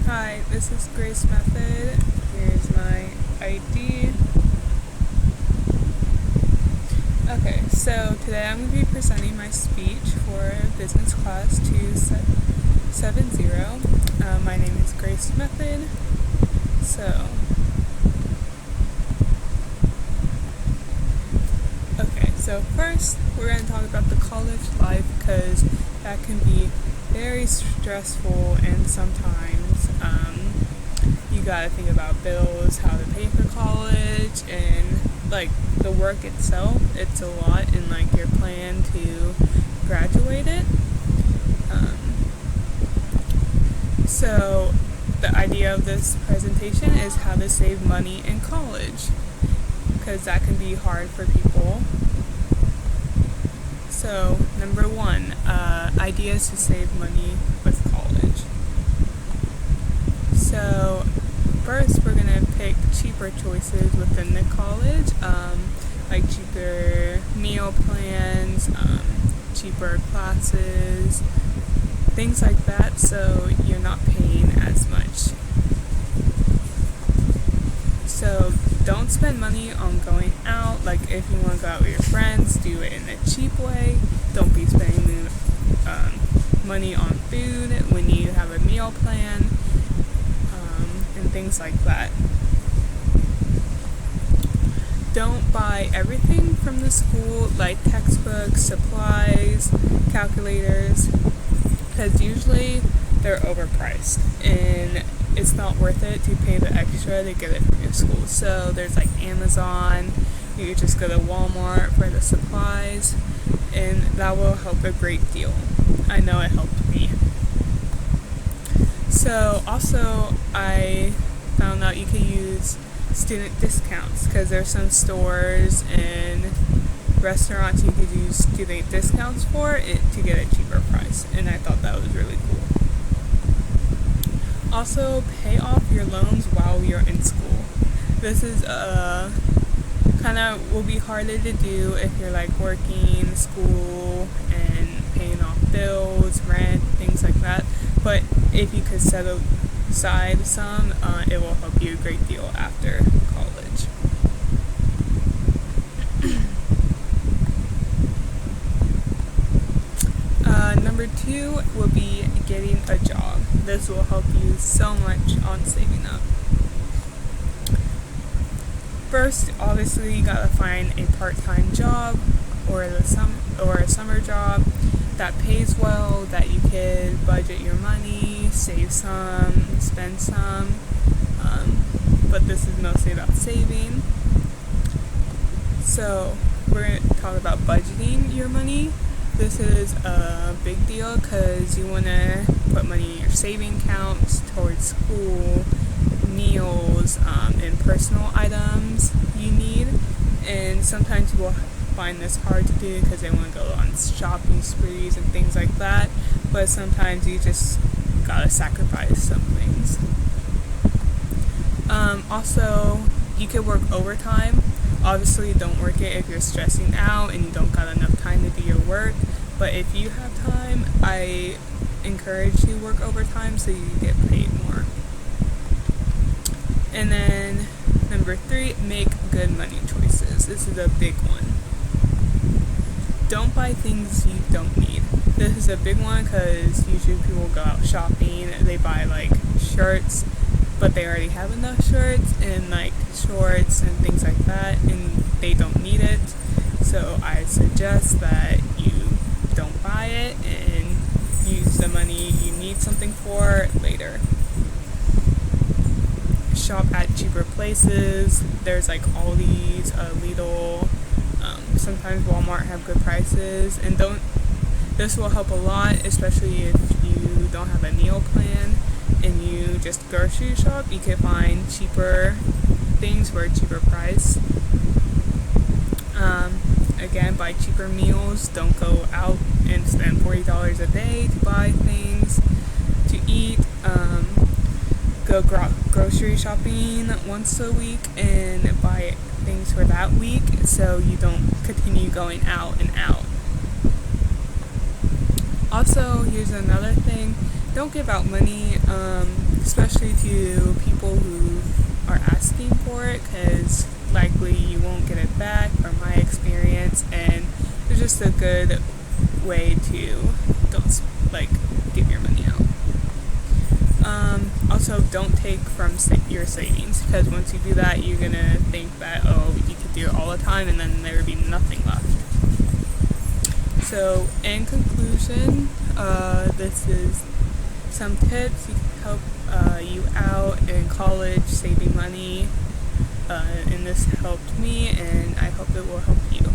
Hi, this is Grace Method. Here's my ID. Okay, so today I'm going to be presenting my speech for Business Class 270. My name is Grace Method. So first we're going to talk about the college life because that can be very stressful and sometimes you gotta think about bills, how to pay for college, and like the work itself. It's a lot in like your plan to graduate it. So the idea of this presentation is how to save money in college because that can be hard for people. So number one, ideas to save money with college. So first we're going to pick cheaper choices within the college, like cheaper meal plans, cheaper classes, things like that, so you're not paying as much. So don't spend money on going out. Like if you want to go out with your friends, do it in a cheap way. Don't be spending money on food when you have a meal plan, and things like that. Don't buy everything from the school, like textbooks, supplies, calculators, because usually they're overpriced and it's not worth it to pay the extra to get it from your school. So there's like Amazon, you could just go to Walmart for the supplies, and that will help a great deal. I know it helped me. So also I found out you can use student discounts because there's some stores and restaurants you could use student discounts for it to get a cheaper price, and I thought that was really cool. Also, pay off your loans while you're in school. This is kind of will be harder to do if you're like working, school, and paying off bills, rent, things like that. But if you could set aside some, it will help you a great deal after college. Number two will be getting a job. This will help you so much on saving up. First, obviously, you gotta find a part-time job or a summer job that pays well, that you could budget your money, save some, spend some. But this is mostly about saving. So we're going to talk about budgeting your money. This is a big deal because you want to put money in your saving accounts towards school, meals, and personal items you need. And sometimes you will find this hard to do because they want to go on shopping sprees and things like that. But sometimes you just gotta sacrifice some things. Also, you could work overtime. Obviously, don't work it if you're stressing out and you don't got enough time to do your work. But if you have time, I encourage you to work overtime so you get paid more. And then number three, make good money choices. This is a big one. Don't buy things you don't need. This is a big one because usually people go out shopping and they buy like shirts, but they already have enough shirts and like shorts and things like that, and they don't need it. So I suggest that you don't buy it and use the money you need something for later. Shop at cheaper places. There's like Aldi's, Lidl, sometimes Walmart have good prices, and this will help a lot, especially if you don't have a meal plan and you just grocery shop. You can find cheaper things for a cheaper price. Again, buy cheaper meals. Don't go out and spend $40 a day to buy things to eat. Go grocery shopping once a week and buy things for that week so you don't continue going out and out. Also, here's another thing. Don't give out money. especially to people who are asking for it, because likely you won't get it back from my experience, and it's just a good way to don't give your money out. Also, don't take from your savings, because once you do that, you're gonna think that, oh, you could do it all the time, and then there would be nothing left. So, in conclusion, this is some tips to help you out in college saving money, and this helped me, and I hope it will help you.